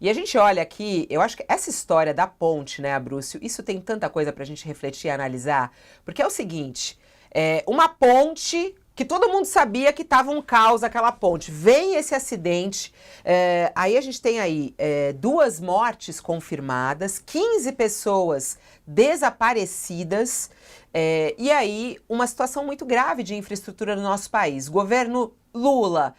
E a gente olha aqui, eu acho que essa história da ponte, né, Abrúcio, isso tem tanta coisa para a gente refletir e analisar, porque é o seguinte, uma ponte que todo mundo sabia que estava um caos aquela ponte, vem esse acidente, aí a gente tem aí 2 mortes confirmadas, 15 pessoas desaparecidas, e aí uma situação muito grave de infraestrutura no nosso país. Governo Lula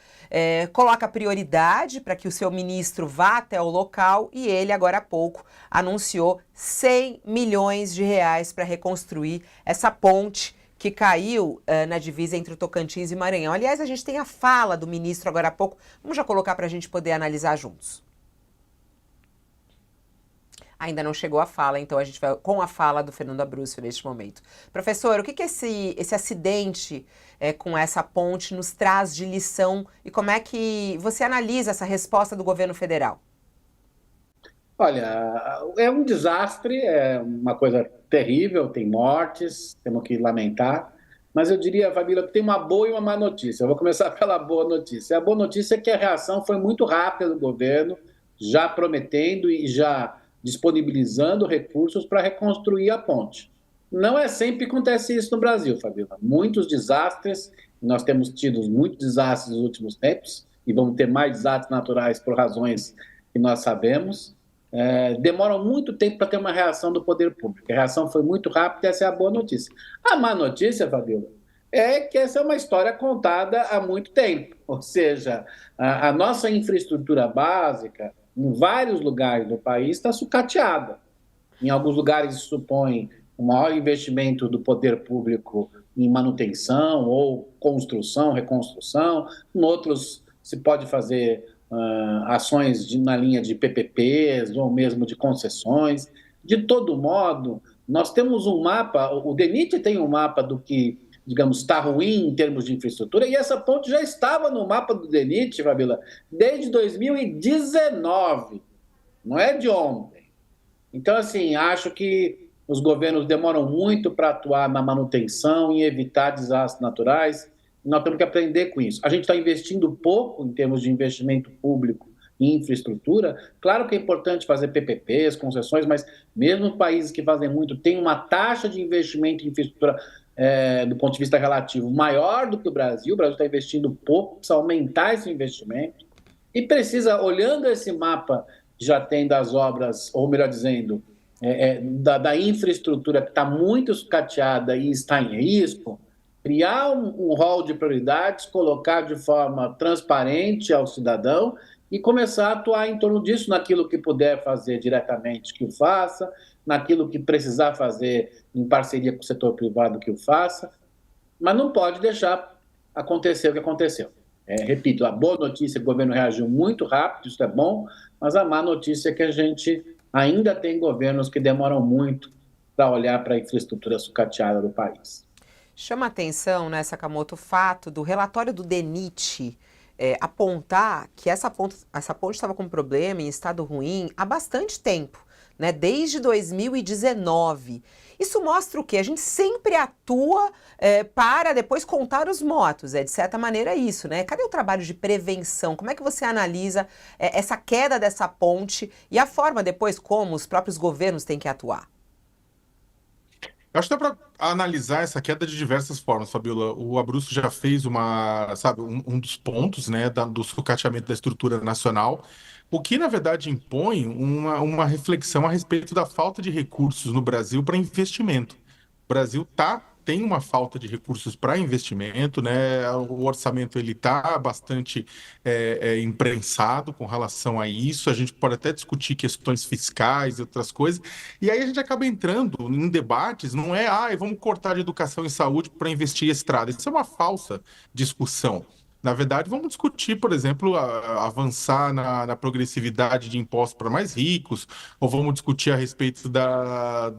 coloca prioridade para que o seu ministro vá até o local e ele, agora há pouco, anunciou 100 milhões de reais para reconstruir essa ponte que caiu na divisa entre o Tocantins e Maranhão. Aliás, a gente tem a fala do ministro agora há pouco. Vamos já colocar para a gente poder analisar juntos. Ainda não chegou a fala, então a gente vai com a fala do Fernando Abrúcio neste momento. Professor, o que esse acidente com essa ponte nos traz de lição e como é que você analisa essa resposta do governo federal? Olha, é um desastre, é uma coisa terrível, tem mortes, temos que lamentar, mas eu diria, Fabíola, que tem uma boa e uma má notícia. Eu vou começar pela boa notícia. A boa notícia é que a reação foi muito rápida do governo, já prometendo e já disponibilizando recursos para reconstruir a ponte. Não é sempre que acontece isso no Brasil, Fabíola. Muitos desastres, nós temos tido muitos desastres nos últimos tempos, e vamos ter mais desastres naturais por razões que nós sabemos. Demoram muito tempo para ter uma reação do poder público. A reação foi muito rápida, essa é a boa notícia. A má notícia, Fabiola, é que essa é uma história contada há muito tempo. Ou seja, a nossa infraestrutura básica, em vários lugares do país, está sucateada. Em alguns lugares isso supõe um maior investimento do poder público em manutenção ou construção, reconstrução. Em outros se pode fazer ações na linha de PPPs ou mesmo de concessões. De todo modo, nós temos um mapa, o DENIT tem um mapa do que, digamos, está ruim em termos de infraestrutura, e essa ponte já estava no mapa do DENIT, Fabíola, desde 2019, não é de ontem. Então, assim, acho que os governos demoram muito para atuar na manutenção e evitar desastres naturais. Nós temos que aprender com isso. A gente está investindo pouco em termos de investimento público em infraestrutura. Claro que é importante fazer PPPs, concessões, mas mesmo países que fazem muito têm uma taxa de investimento em infraestrutura do ponto de vista relativo maior do que o Brasil. O Brasil está investindo pouco, precisa aumentar esse investimento e precisa, olhando esse mapa que já tem das obras, ou melhor dizendo, da infraestrutura que está muito sucateada e está em risco, criar um rol de prioridades, colocar de forma transparente ao cidadão e começar a atuar em torno disso, naquilo que puder fazer diretamente, que o faça, naquilo que precisar fazer em parceria com o setor privado, que o faça, mas não pode deixar acontecer o que aconteceu. Repito, a boa notícia é que o governo reagiu muito rápido, isso é bom, mas a má notícia é que a gente ainda tem governos que demoram muito para olhar para a infraestrutura sucateada do país. Chama atenção, né, Sakamoto, o fato do relatório do DENIT apontar que essa ponte estava com problema em estado ruim há bastante tempo, né, desde 2019. Isso mostra o quê? A gente sempre atua para depois contar os motos, de certa maneira isso, né? Cadê o trabalho de prevenção? Como é que você analisa essa queda dessa ponte e a forma depois como os próprios governos têm que atuar? Eu acho que dá para analisar essa queda de diversas formas, Fabiola. O Abruzzo já fez um dos pontos, né, do sucateamento da estrutura nacional, o que, na verdade, impõe uma reflexão a respeito da falta de recursos no Brasil para investimento. O Brasil tem uma falta de recursos para investimento, né? O orçamento ele está bastante imprensado com relação a isso. A gente pode até discutir questões fiscais e outras coisas. E aí a gente acaba entrando em debates, não é, vamos cortar de educação e saúde para investir em estrada. Isso é uma falsa discussão. Na verdade, vamos discutir, por exemplo, avançar na progressividade de impostos para mais ricos, ou vamos discutir a respeito da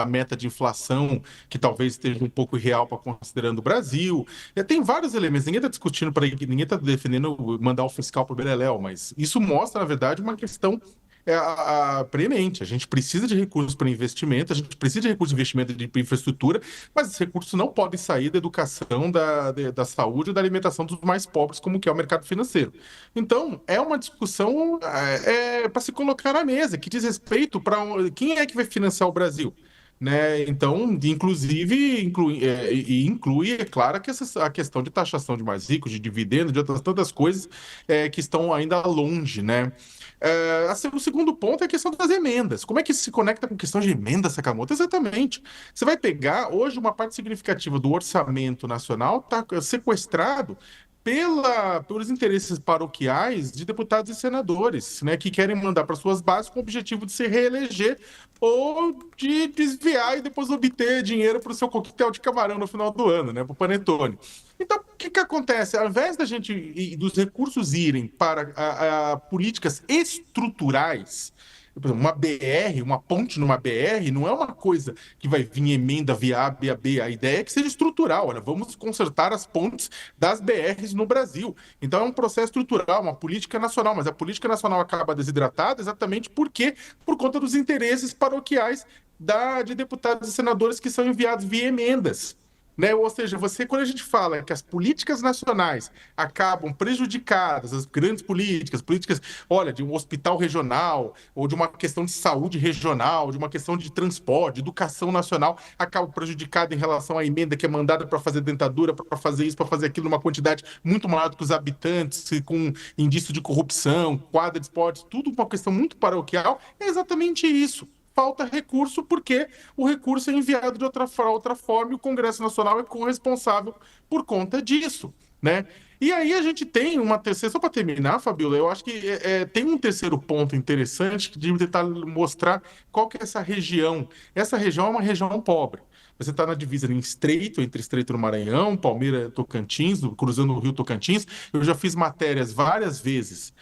meta de inflação, que talvez esteja um pouco irreal para considerando o Brasil. Tem vários elementos. Ninguém está discutindo, ninguém está defendendo mandar o fiscal para o Beleléu, mas isso mostra, na verdade, uma questão premente. A gente precisa de recursos para investimento, a gente precisa de recursos de investimento de infraestrutura, mas esses recursos não podem sair da educação, da saúde e da alimentação dos mais pobres, como que é o mercado financeiro. Então, é uma discussão para se colocar na mesa, que diz respeito para quem é que vai financiar o Brasil. Né? Então, inclusive, inclui, é claro, a questão de taxação de mais ricos, de dividendos, de outras tantas coisas que estão ainda longe, né? O segundo ponto é a questão das emendas. Como é que isso se conecta com a questão de emenda, Sakamoto? Exatamente. Você vai pegar, hoje, uma parte significativa do orçamento nacional está sequestrado pelos interesses paroquiais de deputados e senadores, né, que querem mandar para suas bases com o objetivo de se reeleger ou de desviar e depois obter dinheiro para o seu coquetel de camarão no final do ano, né, para o panetone. Então, o que acontece? Ao invés da gente dos recursos irem para políticas estruturais, por exemplo, uma BR, uma ponte numa BR, não é uma coisa que vai vir emenda via A, via B. A ideia é que seja estrutural. Olha, vamos consertar as pontes das BRs no Brasil. Então é um processo estrutural, uma política nacional, mas a política nacional acaba desidratada exatamente por conta dos interesses paroquiais de deputados e senadores que são enviados via emendas. Né? Ou seja, quando a gente fala que as políticas nacionais acabam prejudicadas, as grandes políticas, olha, de um hospital regional, ou de uma questão de saúde regional, de uma questão de transporte, de educação nacional, acabam prejudicadas em relação à emenda que é mandada para fazer dentadura, para fazer isso, para fazer aquilo, numa quantidade muito maior do que os habitantes, com indício de corrupção, quadra de esportes, tudo uma questão muito paroquial, é exatamente isso. Falta recurso porque o recurso é enviado de outra forma e o Congresso Nacional é corresponsável por conta disso, né? E aí a gente tem uma terceira, só para terminar, Fabiola, eu acho que tem um terceiro ponto interessante de tentar mostrar qual que é essa região. Essa região é uma região pobre. Você está na divisa em Estreito, entre Estreito do Maranhão, Palmeira, Tocantins, cruzando o Rio Tocantins. Eu já fiz matérias várias vezes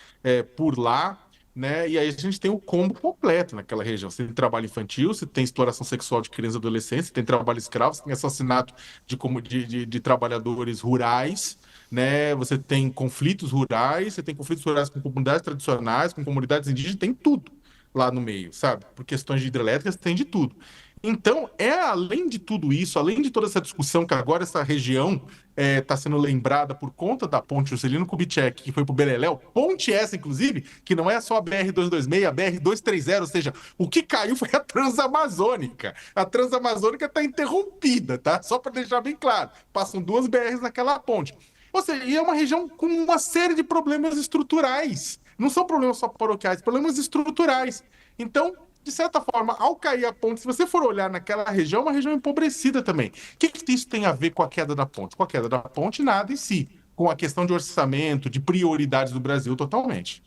por lá, né? E aí a gente tem o combo completo naquela região. Você tem trabalho infantil, você tem exploração sexual de crianças e adolescentes, você tem trabalho escravo, você tem assassinato de trabalhadores rurais, né? Você tem conflitos rurais, você tem conflitos rurais com comunidades tradicionais, com comunidades indígenas, tem tudo lá no meio, sabe? Por questões de hidrelétricas, tem de tudo. Então, além de tudo isso, além de toda essa discussão que agora essa região está sendo lembrada por conta da ponte Juscelino Kubitschek, que foi para o Beleléu, ponte essa, inclusive, que não é só a BR-226, a BR-230, ou seja, o que caiu foi a Transamazônica. A Transamazônica está interrompida, tá? Só para deixar bem claro. Passam 2 BRs naquela ponte. Ou seja, e é uma região com uma série de problemas estruturais. Não são problemas só paroquiais, problemas estruturais. Então, de certa forma, ao cair a ponte, se você for olhar naquela região, é uma região empobrecida também. O que isso tem a ver com a queda da ponte? Com a queda da ponte, nada em si. Com a questão de orçamento, de prioridades do Brasil, totalmente.